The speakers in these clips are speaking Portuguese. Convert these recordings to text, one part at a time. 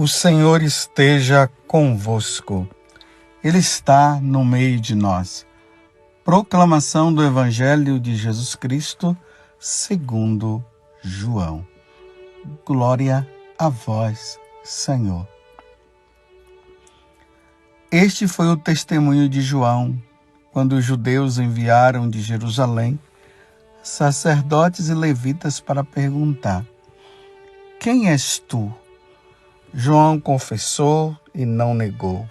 O Senhor esteja convosco. Ele está no meio de nós. Proclamação do Evangelho de Jesus Cristo, segundo João. Glória a vós, Senhor. Este foi o testemunho de João, quando os judeus enviaram de Jerusalém sacerdotes e levitas para perguntar: quem és tu? João confessou e não negou.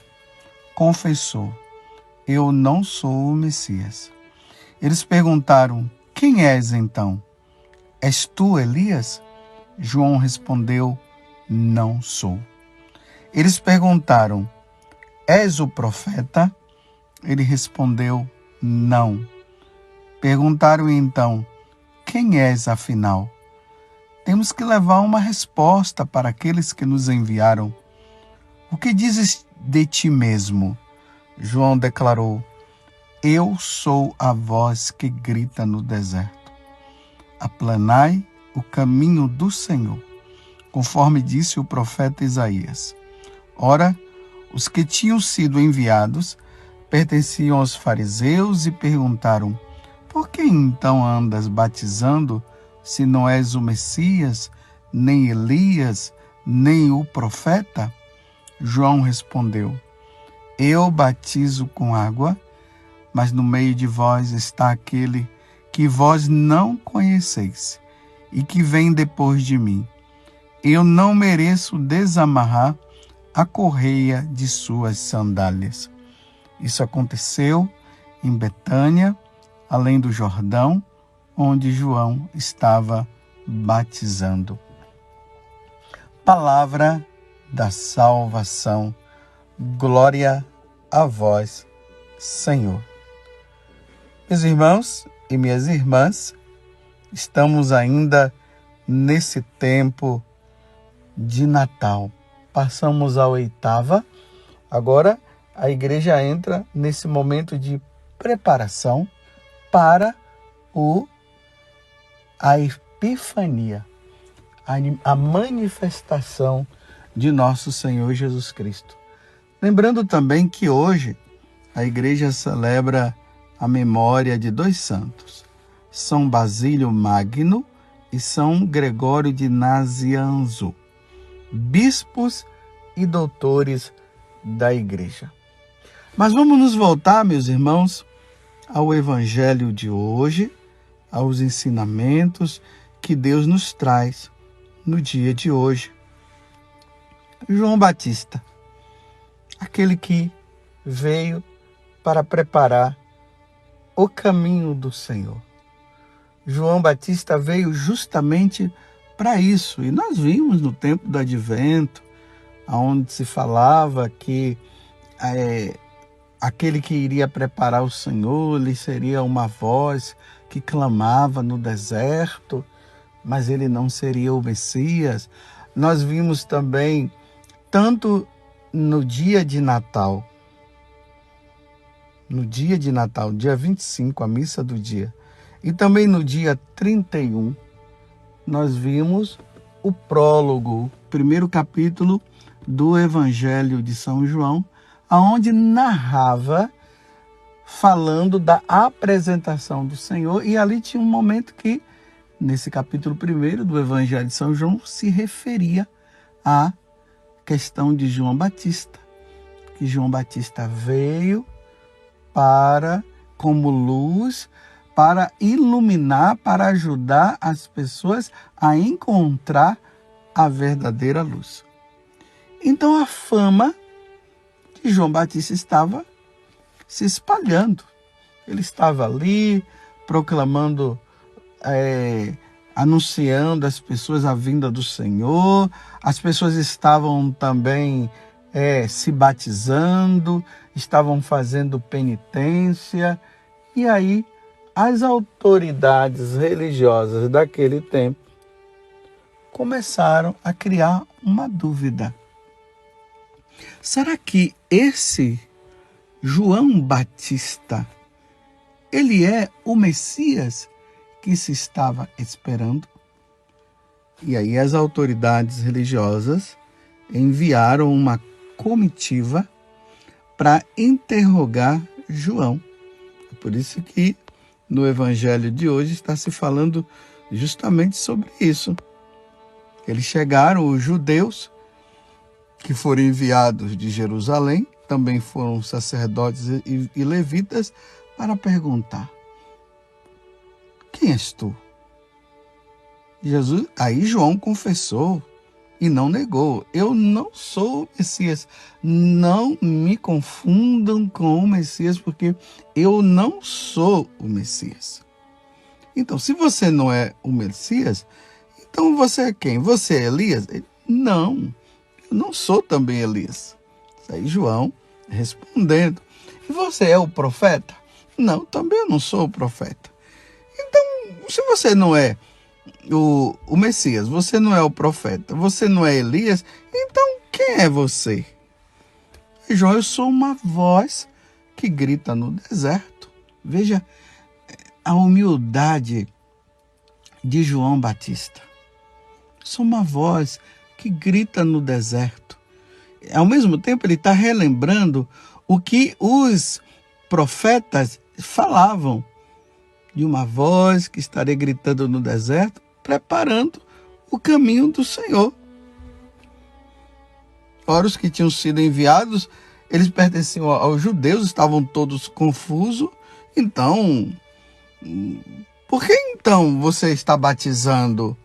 Confessou: eu não sou o Messias. Eles perguntaram: quem és então? És tu Elias? João respondeu: não sou. Eles perguntaram: és o profeta? Ele respondeu: não. Perguntaram então: quem és afinal? Temos que levar uma resposta para aqueles que nos enviaram. O que dizes de ti mesmo? João declarou: eu sou a voz que grita no deserto: aplanai o caminho do Senhor, conforme disse o profeta Isaías. Ora, os que tinham sido enviados pertenciam aos fariseus e perguntaram: por que então andas batizando, se não és o Messias, nem Elias, nem o profeta? João respondeu: eu batizo com água, mas no meio de vós está aquele que vós não conheceis e que vem depois de mim. Eu não mereço desamarrar a correia de suas sandálias. Isso aconteceu em Betânia, além do Jordão, onde João estava batizando. Palavra da salvação. Glória a vós, Senhor. Meus irmãos e minhas irmãs, estamos ainda nesse tempo de Natal. Passamos a oitava, agora a igreja entra nesse momento de preparação para a Epifania, a manifestação de nosso Senhor Jesus Cristo. Lembrando também que hoje a igreja celebra a memória de dois santos, São Basílio Magno e São Gregório de Nazianzo, bispos e doutores da igreja. Mas vamos nos voltar, meus irmãos, ao Evangelho de hoje, aos ensinamentos que Deus nos traz no dia de hoje. João Batista, aquele que veio para preparar o caminho do Senhor. João Batista veio justamente para isso. E nós vimos no tempo do Advento, onde se falava que aquele que iria preparar o Senhor, ele seria uma voz que clamava no deserto, mas ele não seria o Messias. Nós vimos também, tanto no dia de Natal, dia 25, a missa do dia, e também no dia 31, nós vimos o prólogo, o primeiro capítulo do Evangelho de São João, aonde narrava, falando da apresentação do Senhor, e ali tinha um momento que, nesse capítulo 1 do Evangelho de São João, se referia à questão de João Batista, que João Batista veio como luz, para iluminar, para ajudar as pessoas a encontrar a verdadeira luz. Então a fama de João Batista estava se espalhando. Ele estava ali proclamando, anunciando às pessoas a vinda do Senhor. As pessoas estavam também se batizando, estavam fazendo penitência. E aí as autoridades religiosas daquele tempo começaram a criar uma dúvida. Será que esse João Batista, ele é o Messias que se estava esperando? E aí as autoridades religiosas enviaram uma comitiva para interrogar João. É por isso que no evangelho de hoje está se falando justamente sobre isso. Eles chegaram, os judeus que foram enviados de Jerusalém, também foram sacerdotes e levitas, para perguntar: quem és tu? Aí João confessou e não negou: eu não sou o Messias. Não me confundam com o Messias, porque eu não sou o Messias. Então, se você não é o Messias, então você é quem? Você é Elias? Não, eu não sou também Elias. Isso aí João respondendo: e você é o profeta? Não, também eu não sou o profeta. Então, se você não é o Messias, você não é o profeta, você não é Elias, então quem é você? João: eu sou uma voz que grita no deserto. Veja a humildade de João Batista. Sou uma voz que grita no deserto. Ao mesmo tempo, ele está relembrando o que os profetas falavam, de uma voz que estaria gritando no deserto, preparando o caminho do Senhor. Ora, os que tinham sido enviados, eles pertenciam aos judeus, estavam todos confusos. Então, por que então você está batizando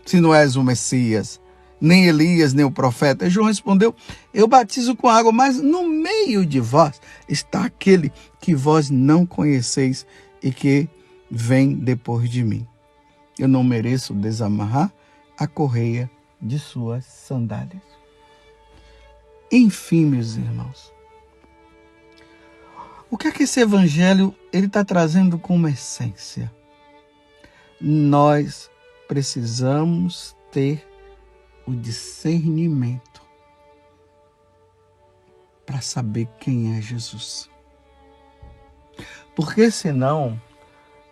se não és o Messias, nem Elias, nem o profeta? E João respondeu: eu batizo com água, mas no meio de vós está aquele que vós não conheceis e que vem depois de mim. Eu não mereço desamarrar a correia de suas sandálias. Enfim, meus irmãos, o que é que esse evangelho está trazendo como essência? Nós precisamos ter o discernimento para saber quem é Jesus. Porque senão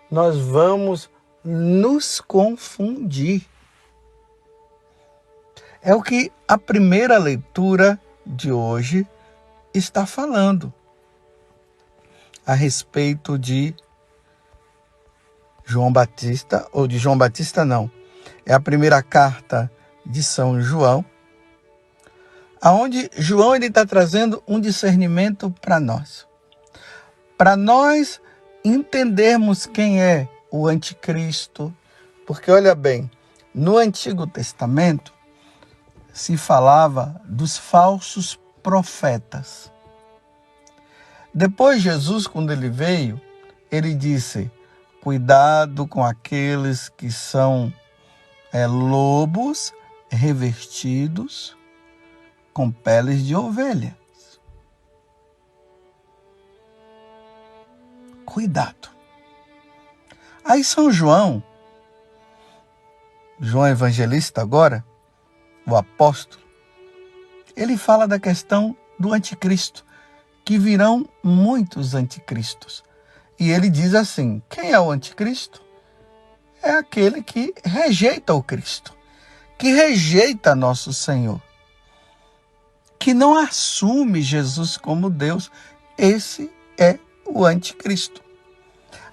nós vamos nos confundir. É o que a primeira leitura de hoje está falando a respeito de João Batista, ou de João Batista não, é a primeira carta de São João, aonde João está trazendo um discernimento para nós entendermos quem é o anticristo, porque olha bem, no Antigo Testamento se falava dos falsos profetas. Depois Jesus, quando ele veio, ele disse: cuidado com aqueles que são lobos revestidos com peles de ovelha. Cuidado. Aí São João Evangelista agora, o apóstolo, ele fala da questão do anticristo, que virão muitos anticristos. E ele diz assim: quem é o anticristo? É aquele que rejeita o Cristo, que rejeita nosso Senhor, que não assume Jesus como Deus. Esse é o anticristo.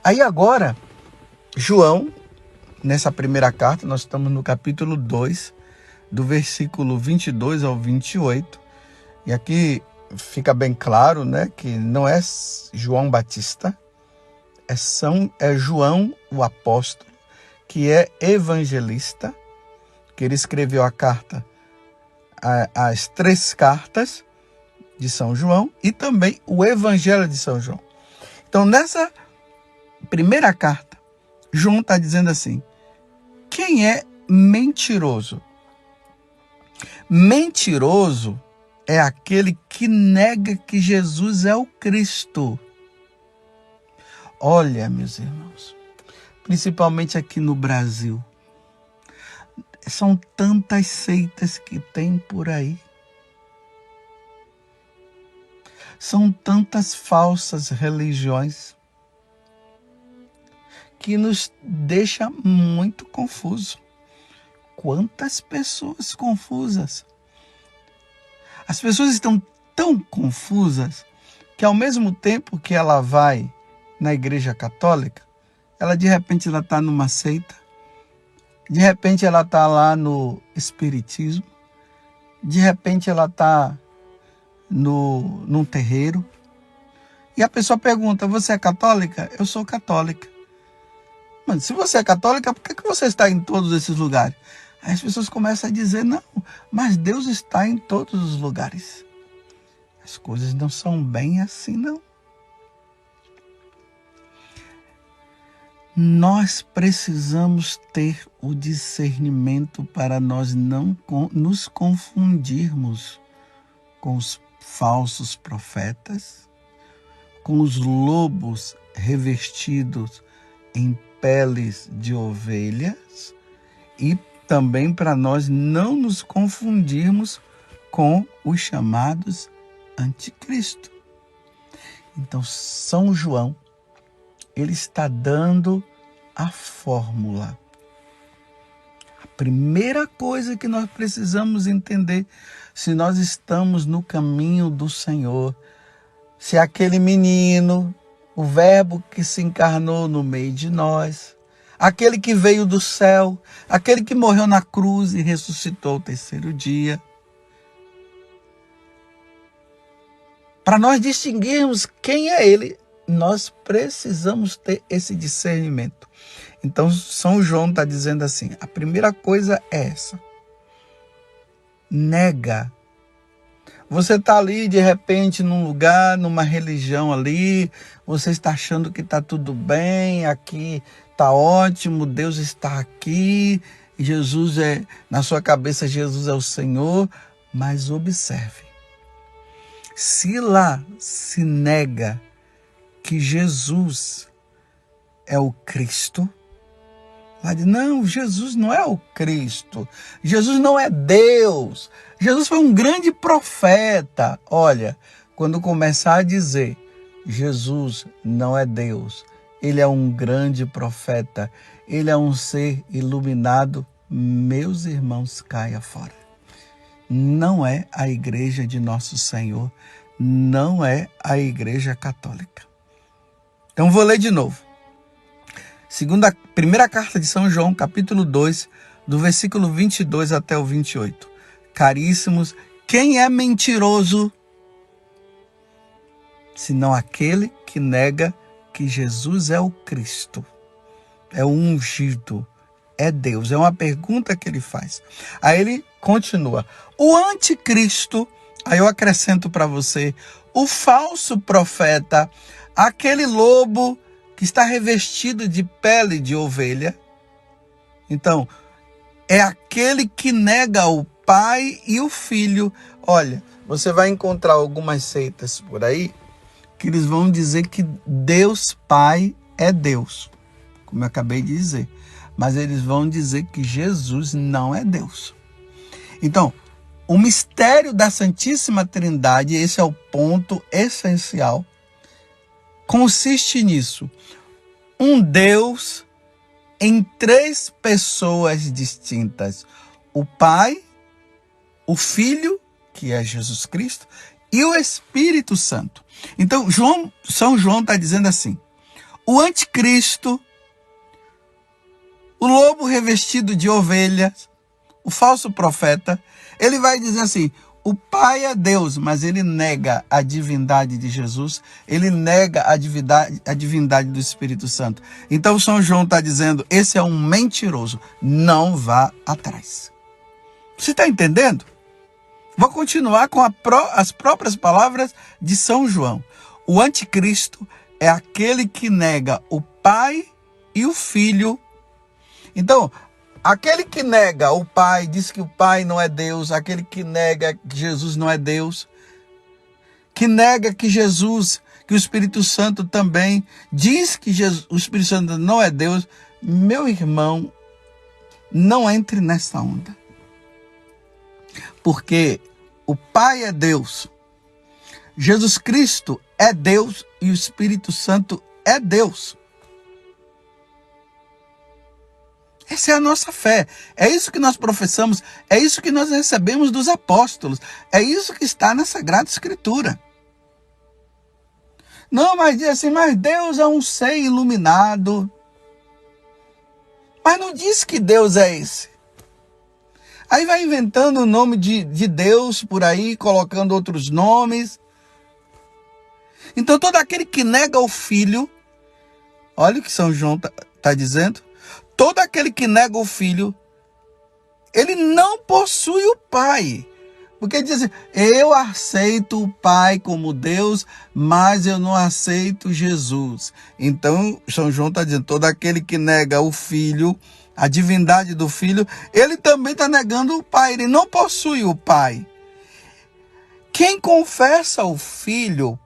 Aí agora, João, nessa primeira carta, nós estamos no capítulo 2, do versículo 22 ao 28, e aqui fica bem claro, né, que não é João Batista, é João o apóstolo, que é evangelista, que ele escreveu a carta, as 3 cartas de São João e também o Evangelho de São João. Então, nessa primeira carta, João está dizendo assim: quem é mentiroso? Mentiroso é aquele que nega que Jesus é o Cristo. Olha, meus irmãos, principalmente aqui no Brasil, são tantas seitas que tem por aí. São tantas falsas religiões que nos deixa muito confuso. Quantas pessoas confusas As pessoas estão tão confusas que ao mesmo tempo que ela vai na igreja católica, ela de repente ela está numa seita, de repente ela está lá no espiritismo, de repente ela está num terreiro. E a pessoa pergunta, você é católica? Eu sou católica. Mano, se você é católica, por que você está em todos esses lugares? Aí as pessoas começam a dizer, não, mas Deus está em todos os lugares. As coisas não são bem assim, não. Nós precisamos ter o discernimento para nós não nos confundirmos com os falsos profetas, com os lobos revestidos em peles de ovelhas e também para nós não nos confundirmos com os chamados anticristo. Então, São João, ele está dando a fórmula. A primeira coisa que nós precisamos entender, se nós estamos no caminho do Senhor, se aquele menino, o verbo que se encarnou no meio de nós, aquele que veio do céu, aquele que morreu na cruz e ressuscitou ao terceiro dia, para nós distinguirmos quem é ele, nós precisamos ter esse discernimento. Então, São João está dizendo assim, a primeira coisa é essa. Nega. Você está ali, de repente, num lugar, numa religião ali, você está achando que está tudo bem, aqui está ótimo, Deus está aqui, Jesus na sua cabeça, Jesus é o Senhor, mas observe. Se lá se nega que Jesus é o Cristo, lá diz, não, Jesus não é o Cristo, Jesus não é Deus, Jesus foi um grande profeta. Olha, quando começar a dizer, Jesus não é Deus, ele é um grande profeta, ele é um ser iluminado, meus irmãos, caia fora. Não é a igreja de nosso Senhor, não é a igreja católica. Então vou ler de novo. Primeira carta de São João, capítulo 2, do versículo 22 até o 28. Caríssimos, quem é mentiroso, senão aquele que nega que Jesus é o Cristo, é o ungido, é Deus? É uma pergunta que ele faz. Aí ele continua. O anticristo, aí eu acrescento para você, o falso profeta, aquele lobo que está revestido de pele de ovelha. Então, é aquele que nega o Pai e o Filho. Olha, você vai encontrar algumas seitas por aí que eles vão dizer que Deus Pai é Deus, como eu acabei de dizer. Mas eles vão dizer que Jesus não é Deus. Então, o mistério da Santíssima Trindade, esse é o ponto essencial, consiste nisso. Um Deus em três pessoas distintas. O Pai, o Filho, que é Jesus Cristo, e o Espírito Santo. Então, São João está dizendo assim, o anticristo, o lobo revestido de ovelhas, o falso profeta, ele vai dizer assim, o Pai é Deus, mas ele nega a divindade de Jesus, ele nega a divindade do Espírito Santo. Então São João está dizendo, esse é um mentiroso, não vá atrás. Você está entendendo? Vou continuar com as próprias palavras de São João. O anticristo é aquele que nega o Pai e o Filho. Então, aquele que nega o Pai, diz que o Pai não é Deus, aquele que nega que Jesus não é Deus, que nega que Jesus, que o Espírito Santo também, diz que o Espírito Santo não é Deus, meu irmão, não entre nessa onda. Porque o Pai é Deus, Jesus Cristo é Deus e o Espírito Santo é Deus. Essa é a nossa fé. É isso que nós professamos. É isso que nós recebemos dos apóstolos. É isso que está na Sagrada Escritura. Não, mas diz assim, mas Deus é um ser iluminado. Mas não diz que Deus é esse. Aí vai inventando o nome de Deus por aí, colocando outros nomes. Então todo aquele que nega o Filho, olha o que São João está dizendo, todo aquele que nega o Filho, ele não possui o Pai. Porque diz assim, eu aceito o Pai como Deus, mas eu não aceito Jesus. Então, São João está dizendo, todo aquele que nega o Filho, a divindade do Filho, ele também está negando o Pai, ele não possui o Pai. Quem confessa o Filho,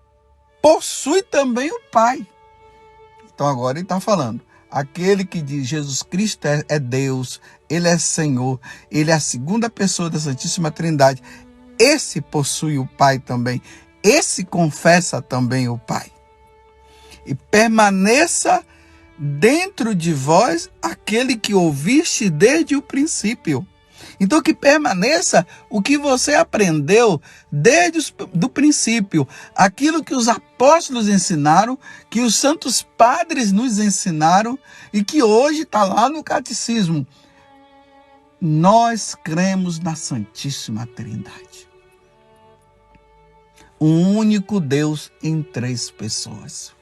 possui também o Pai. Então agora ele está falando, aquele que diz Jesus Cristo é Deus, Ele é Senhor, Ele é a segunda pessoa da Santíssima Trindade, esse possui o Pai também, esse confessa também o Pai. E permaneça dentro de vós aquele que ouviste desde o princípio. Então que permaneça o que você aprendeu desde o princípio, aquilo que os apóstolos ensinaram, que os santos padres nos ensinaram e que hoje está lá no catecismo. Nós cremos na Santíssima Trindade. Um único Deus em 3 pessoas.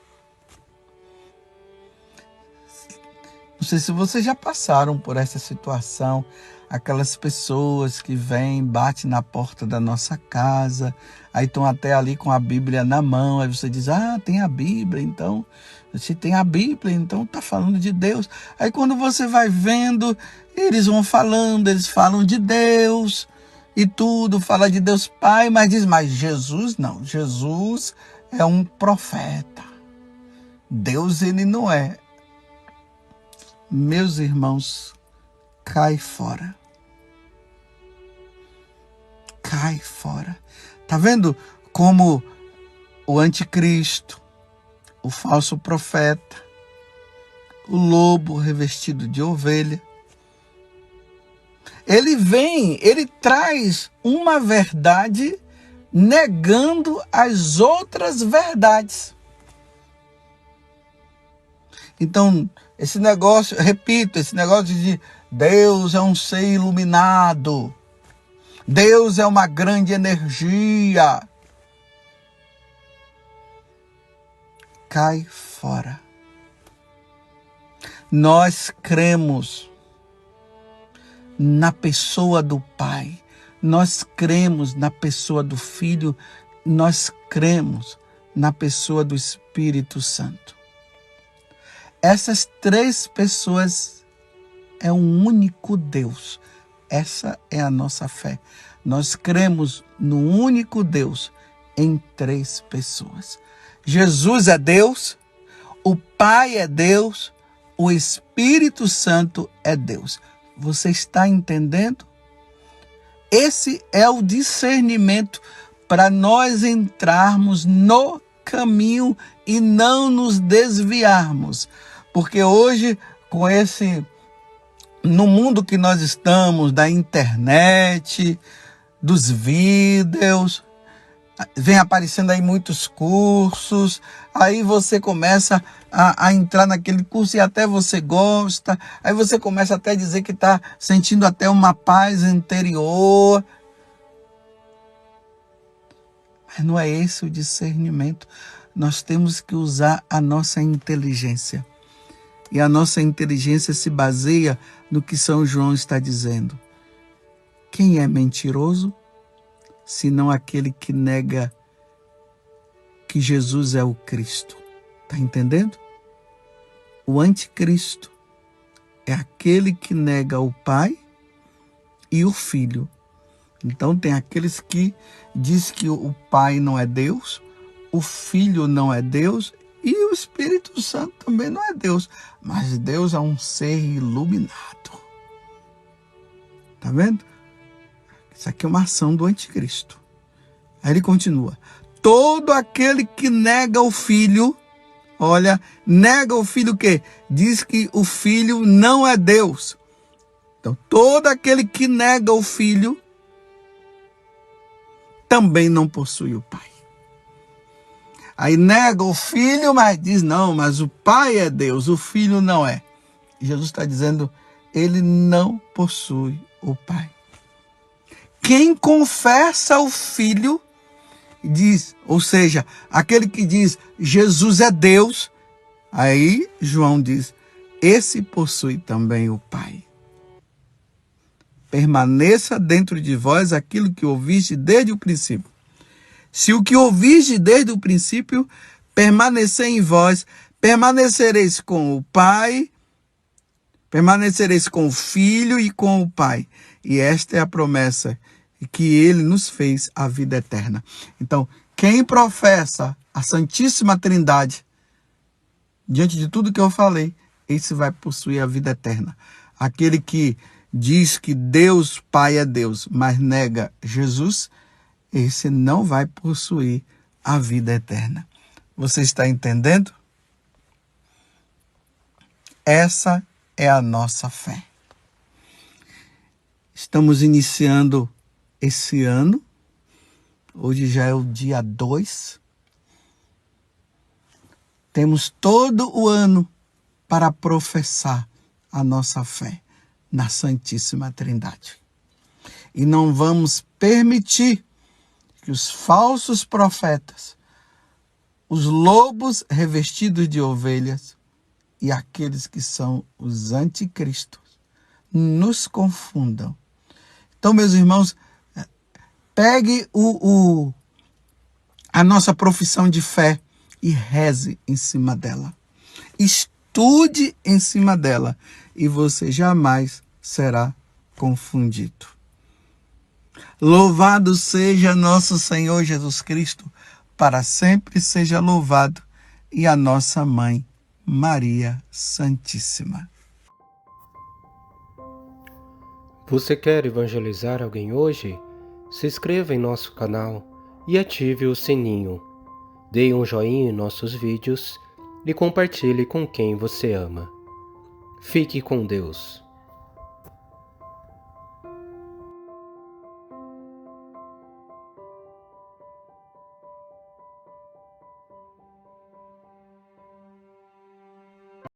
Não sei se vocês já passaram por essa situação, aquelas pessoas que vêm, batem na porta da nossa casa, aí estão até ali com a Bíblia na mão, aí você diz, tem a Bíblia, então, se tem a Bíblia, então está falando de Deus. Aí quando você vai vendo, eles vão falando, eles falam de Deus e tudo, fala de Deus Pai, mas diz, mas Jesus não, Jesus é um profeta, Deus ele não é. Meus irmãos, cai fora. Cai fora. Tá vendo como o anticristo, o falso profeta, o lobo revestido de ovelha, ele vem, ele traz uma verdade negando as outras verdades. Então, esse negócio, repito, esse negócio de Deus é um ser iluminado, Deus é uma grande energia, cai fora. Nós cremos na pessoa do Pai, nós cremos na pessoa do Filho, nós cremos na pessoa do Espírito Santo. Essas 3 pessoas é um único Deus. Essa é a nossa fé. Nós cremos no único Deus em 3 pessoas. Jesus é Deus, o Pai é Deus, o Espírito Santo é Deus. Você está entendendo? Esse é o discernimento para nós entrarmos no caminho e não nos desviarmos. Porque hoje, no mundo que nós estamos, da internet, dos vídeos, vem aparecendo aí muitos cursos, aí você começa a entrar naquele curso e até você gosta, aí você começa até a dizer que está sentindo até uma paz interior. Mas não é esse o discernimento. Nós temos que usar a nossa inteligência. E a nossa inteligência se baseia no que São João está dizendo. Quem é mentiroso, senão aquele que nega que Jesus é o Cristo? Está entendendo? O anticristo é aquele que nega o Pai e o Filho. Então tem aqueles que diz que o Pai não é Deus, o Filho não é Deus e o Espírito Santo também não é Deus. Mas Deus é um ser iluminado. Tá vendo? Isso aqui é uma ação do anticristo. Aí ele continua. Todo aquele que nega o Filho, olha, nega o Filho o quê? Diz que o Filho não é Deus. Então, todo aquele que nega o Filho também não possui o Pai. Aí nega o Filho, mas diz, não, mas o Pai é Deus, o Filho não é. Jesus está dizendo, ele não possui o Pai. Quem confessa o Filho, diz, ou seja, aquele que diz, Jesus é Deus, aí João diz, esse possui também o Pai. Permaneça dentro de vós aquilo que ouviste desde o princípio. Se o que ouviste desde o princípio permanecer em vós, permanecereis com o Pai, permanecereis com o Filho e com o Pai. E esta é a promessa que ele nos fez, a vida eterna. Então, quem professa a Santíssima Trindade, diante de tudo que eu falei, esse vai possuir a vida eterna. Aquele que diz que Deus Pai é Deus, mas nega Jesus, esse não vai possuir a vida eterna. Você está entendendo? Essa é a nossa fé. Estamos iniciando esse ano. Hoje já é o dia 2. Temos todo o ano para professar a nossa fé na Santíssima Trindade. E não vamos permitir que os falsos profetas, os lobos revestidos de ovelhas e aqueles que são os anticristos nos confundam. Então, meus irmãos, pegue a nossa profissão de fé e reze em cima dela. Estude em cima dela e você jamais será confundido. Louvado seja nosso Senhor Jesus Cristo, para sempre seja louvado, e a nossa Mãe, Maria Santíssima. Você quer evangelizar alguém hoje? Se inscreva em nosso canal e ative o sininho. Dê um joinha em nossos vídeos e compartilhe com quem você ama. Fique com Deus.